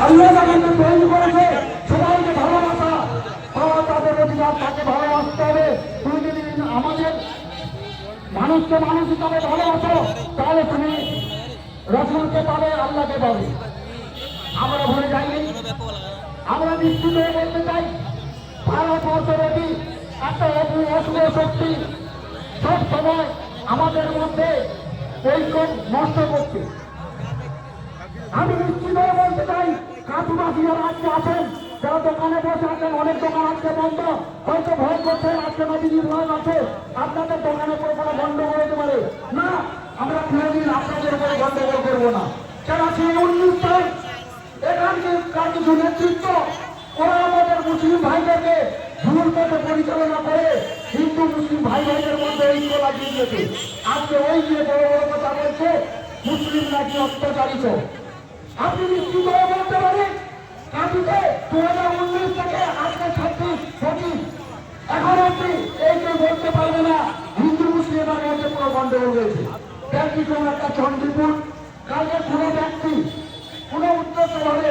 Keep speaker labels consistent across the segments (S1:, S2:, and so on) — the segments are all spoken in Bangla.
S1: আল্লাহ আমাদের তৈরি করেছে সবাইকে ভালোবাসা, তাদের অধিকার, তাকে ভালোবাসতে হবে। তুমি যদি আমাদের মানুষকে মানুষ হিসাবে ভালোবাসো তাহলে তুমি রসুলকে পাবে, আল্লাহকে পাবে। আমরা ভুলে যাইনি। আমরা নিশ্চিত হয়ে বলতে চাই ভারতবর্ষব্যাপী একটা অশুভ শক্তি সব সময় আমাদের মধ্যে ঐক্য নষ্ট করছে। আমি নিশ্চিত হয়ে বলতে চাই কাঁচুবাসী যারা আজকে আছেন, যারা দোকানে বসে আছেন, অনেক দোকান আজকে বন্ধ, হয়তো ভয় করছেন আজকে নদীর ভয় আছে আপনাদের দোকানের উপর কোনো গন্ডগোল হতে পারে না। আমরা কোনোদিন আপনাদের উপরে গন্ডগোল করবো না। যারা সেই উন্মুক্তায় এখানকার কিছু নেতৃত্ব, ওরা আমাদের মুসলিম ভাইদেরকে ভুল পথে পরিচালনা করে হিন্দু মুসলিম ভাই ভাইদের মধ্যে ঐক্য লাগিয়ে দিয়েছে। আজকে ওই যে বড় বড় কথা বলছে মুসলিম নাকি অত্যাচারিত। আপনি নিশ্চিত হয়ে বলতে পারেন কাঁদিতে 2019 থেকে আজকে 26-25 এখন আপনি এই কেউ বলতে পারবে না হিন্দু মুসলিমের মধ্যে কোনো গন্ডগোল রয়েছে। ব্যক্তি কোন একটা চণ্ডীপুর কালকে কোনো ব্যক্তি কোনো উদ্দেশ্যভাবে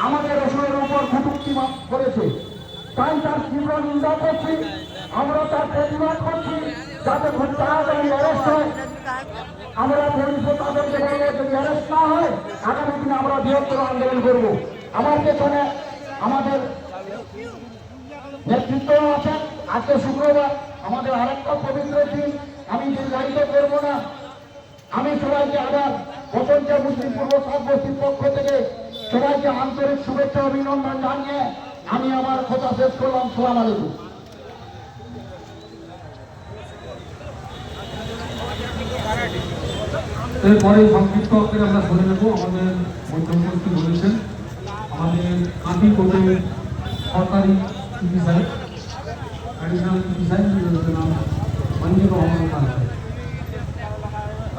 S1: আমাদের রসুলের উপর কটূক্তি করেছে, তাই তার তীব্র নিন্দা করছি। আমরা তার প্রতিবাদ করছি যাতে খুব তাড়াতাড়ি অ্যারেস্ট হয়। আমরা পুলিশও তাদেরকে বলবো যদি অ্যারেস্ট না হয় আগামী দিনে আমরা বৃহত্তর আন্দোলন করব। আমার পেছনে আমাদের নেতৃত্ব আছেন। আজকে শুক্রবার আমাদের আরেকটা পবিত্র দিন, আমি দীর্ঘায়িত করবো না। আমি সবাইকে আবার প্রপঞ্চ মুসলিম পূর্ব সাত বস্তির পক্ষ থেকে সবাইকে আন্তরিক শুভেচ্ছা অভিনন্দন জানিয়ে আমি আমার কথা শেষ করলাম। সালাম আলাইকুম।
S2: এরপরে সংক্ষিপ্ত আকারে আমরা শুনে নেব। আমাদের মধ্যবর্তী বলেছেন আমাদের কাঁদি কোর্টের সরকারি ইপি সাহেব, অ্যাডিশনাল ইপি সাহেব, নাম মঞ্জুর রহমান খান।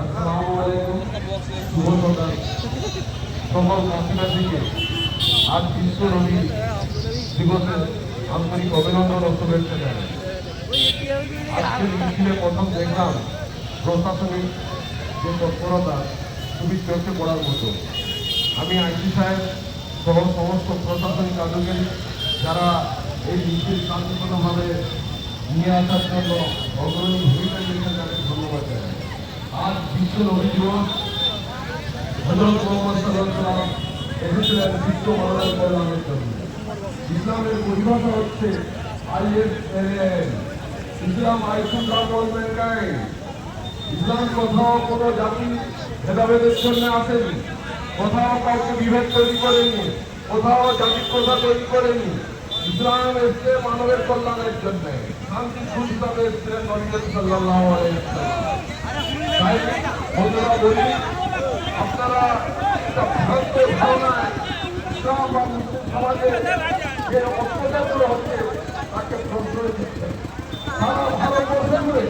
S2: আসসালামু আলাইকুম। শুভ সকাল। সকল কাশীবাসীকে আজ বিশ্ব নদী দিবসের আন্তরিক অভিনন্দন ও শুভেচ্ছা জানাই। আজকের মিছিলে প্রথম দেখলাম প্রশাসনিক যে তৎপরতা খুবই চোখে পড়ার মতো। আমি আইসি সাহেব সহ সমস্ত প্রশাসনিক আধিকারিক যারা এই মিছিল শান্তিপূর্ণভাবে নিয়ে আসার জন্য অগ্রণী ভূমিকা নিয়েছেন তাদের ধন্যবাদ জানাই। আজ বিশ্ব নবী দিবস। হযরত মুহাম্মদ সাল্লাল্লাহু আলাইহি ওয়াসাল্লাম এসেছিলেন বিশ্ব মানবের কল্যাণের জন্য। ইসলামের পরিভাষা হচ্ছে ISLAM, ইসলাম আইসুল রামল ম্যানকাইন্ড। ইসলাম কোথাও কোনো জাতি ভেদাভেদের জন্য আসেনি, কোথাও কাউকে বিভেদ তৈরি করেনি, কোথাও জাতির কথা তৈরি করেনি। ইসলাম এসছে মানবের কল্যাণের জন্য, শান্তি সুস্থভাবে এসছিলেন নবী সাল্লাল্লাহু আলাইহি ওয়াসাল্লাম। তাই বন্ধুরা বলি, আপনারা একটা ভ্রান্ত ধারণায় ইসলাম বা মুসলিম সমাজে যে অত্যাচারগুলো হচ্ছে তাকে প্রশ্রয় দিচ্ছেন। সারা ভারতবর্ষ জুড়ে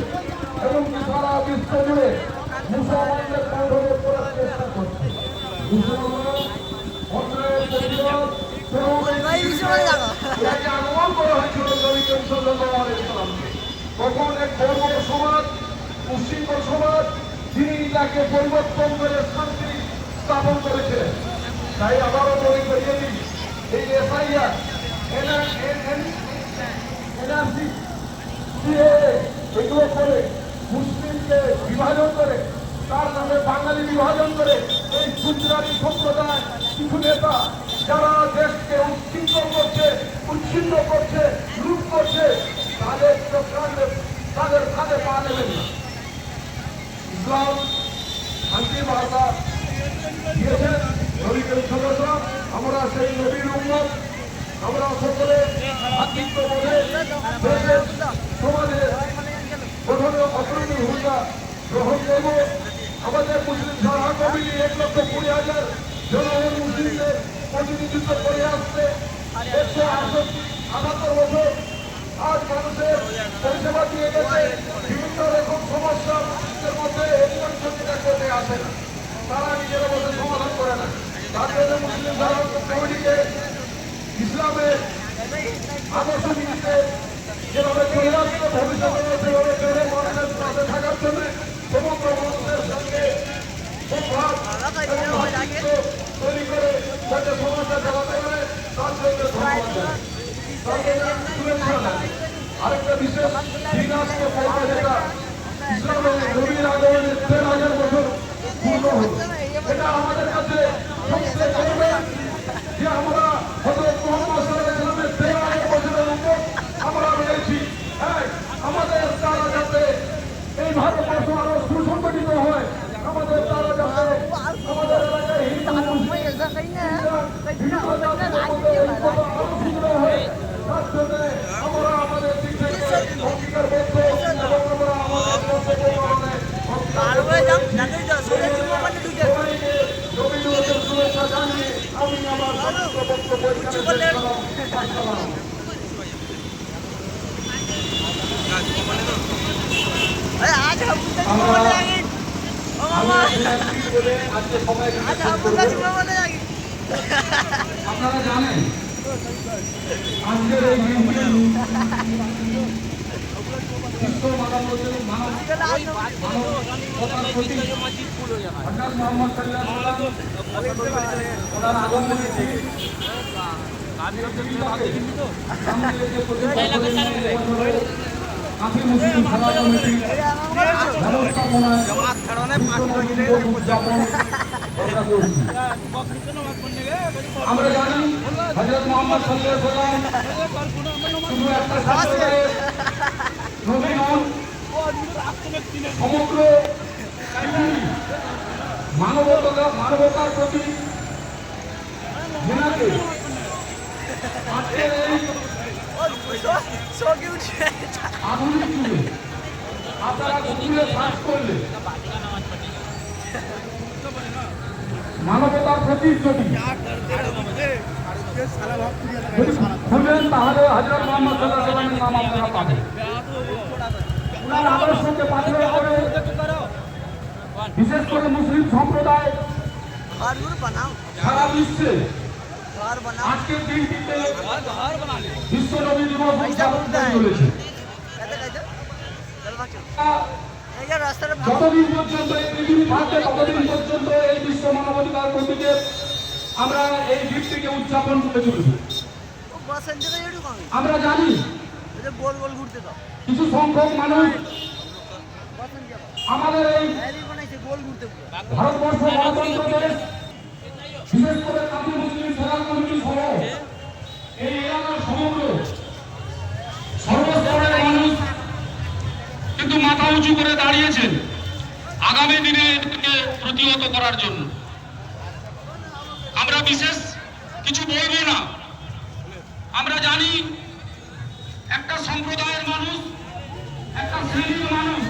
S2: এবং সারা বিশ্ব জুড়ে মুসলমানদের কণ্ঠকে করার চেষ্টা করছে। মুসলমান অন্যায়ের প্রতিবাদ আগমন করা হয়েছিল নবী সাল্লাল্লাহু আলাইহি ওয়াসাল্লামকে। তখন এক বড় সমাজ, উচ্ছৃঙ্খল সমাজ, তিনি তাকে পরিবর্তন করে শান্তি স্থাপন করেছিলেন। তাই আবারও মনে করিয়ে দিই, এই এসআইআর, NRC, এগুলো করে মুসলিমকে বিভাজন করে, তার নামে বাঙালি বিভাজন করে এই গুজরাটি সম্প্রদায় কিছু নেতা যারা দেশকে উচ্ছৃঙ্খল করছে, উচ্ছিন্ন করছে, লুট করছে, তাদের চক্রান্তে তাদের কাঁধে পা নেবেন না। ইসলাম শান্তির বার্তা দিয়েছেন নবী করিম সাল্লাল্লাহু আলাইহি ওয়াসাল্লাম। আমরা সেই নবীর উম্মত। আমরা সকলে ভ্রাতৃত্ববোধে দেশের সমাজে প্রথমে অগ্রণী ভূমিকা গ্রহণ করব। আমাদের মুসলিম সারা কমিটি 1,20,000 জনগণ মুসলিমদের প্রতিনিধিত্ব করে আসছে। 178 বছর আজ মানুষের পরিষেবা দিয়ে গেছে। বিভিন্ন রকম সমস্যা মুসলিমদের মধ্যে পরিচর্যা করতে আসে না, তারা নিজের মধ্যে সমাধান করে না। তার জন্য মুসলিম সারা কমিটিকে ইসলামের আদর্শ নীতিতে যেভাবে চলে আসছে, ভবিষ্যতে সেভাবে চলে মানুষের পাশে থাকার জন্য সমগ্র মানুষের সঙ্গে তৈরি করে যাতে সমাজটা পাওয়া যায়। তারপরে শুভেচ্ছা জানাই। আরেকটা বিশেষ দিন আজকে পড়বে, যেটা ইসলামের নবীর আগমনের ১৩,০০০ বছর পূর্ণ হল। এটা আমাদের কাছে সবচেয়ে গর্বের যে আমরা হযরত মুহাম্মদ সাল্লাল্লাহু আলাইহি ওয়াসাল্লামের ১৩,০০০ বছরের উপর আমরা রয়েছি। হ্যাঁ, আমাদের তারা যাতে এই ভারতবর্ষ আরো সুসংগঠিত হয়, আমাদের তারা যাতে আমাদের এলাকায় হিন্দু মুসলিম বিভিন্ন জাতির মধ্যে ঐক্যতা আরো সুন্দর হয়, তার জন্য আমরা আমাদের দিক থেকে অঙ্গীকারবদ্ধ এবং আমরা আমাদের কর্তব্য পালনে সবাইকে রবীন্দ্রনাথের শুভেচ্ছা জানিয়ে আমি আমার সমস্ত বক্তব্য এখানে শেষ করলাম। আসসালাম। আপনারা জানেন আজকের এই দিনটি বিশ্ব মানবতার প্রতি হযরত মুহাম্মদ সাল্লাল্লাহু আলাইহি ওয়াসাল্লাম ওনার আগমনের দিন সামনে রেখে কাফি মুসলিম সভা কমিটি ব্যবস্থাপনায় উদযাপন আমরা করছি। আমরা জানি হযরত মুহাম্মদ সাল্লাল্লাহু আলাইহি ওয়াসাল্লাম শুধু একটা সম্প্রদায়ের নবী নন, সমগ্র মানবতার প্রতি ঘৃণাকে আজকের এই আধুনিক যুগে আপনারা গুগলে সার্চ করলে মানবতার প্রতি যদি খুঁজেন তাহলে হযরত মুহাম্মদ সাল্লাল্লাহু আলাইহি ওয়াসাল্লামের নাম আপনারা পাবেন। উনার আদর্শকে পাথেয় করে বিশেষ করে মুসলিম সম্প্রদায় সারা বিশ্বে আজকের দিনটিতে বিশ্ব নবী দিবস উদযাপন করে চলেছে। যতদিন পর্যন্ত এই পৃথিবী থাকবে ততদিন পর্যন্ত এই বিশ্ব মানবাধিকার প্রতীকের আমরা এই দিনটিকে উদযাপন করে চলব। আমরা জানি কিছু সংখ্যক মানুষ আমাদের এই ভারতবর্ষ গণতন্ত্র দেশ, বিশেষ করে কাফি মুসলিম সভা কমিটি সহ এই এলাকার সমগ্র সর্বস্তরের মানুষ কিন্তু মাথা উঁচু করে দাঁড়িয়েছেন আগামী দিনে এটাকে প্রতিহত করার জন্য। আমরা বিশেষ কিছু বলবো না। আমরা জানি একটা সম্প্রদায়ের মানুষ, একটা শ্রেণীর মানুষ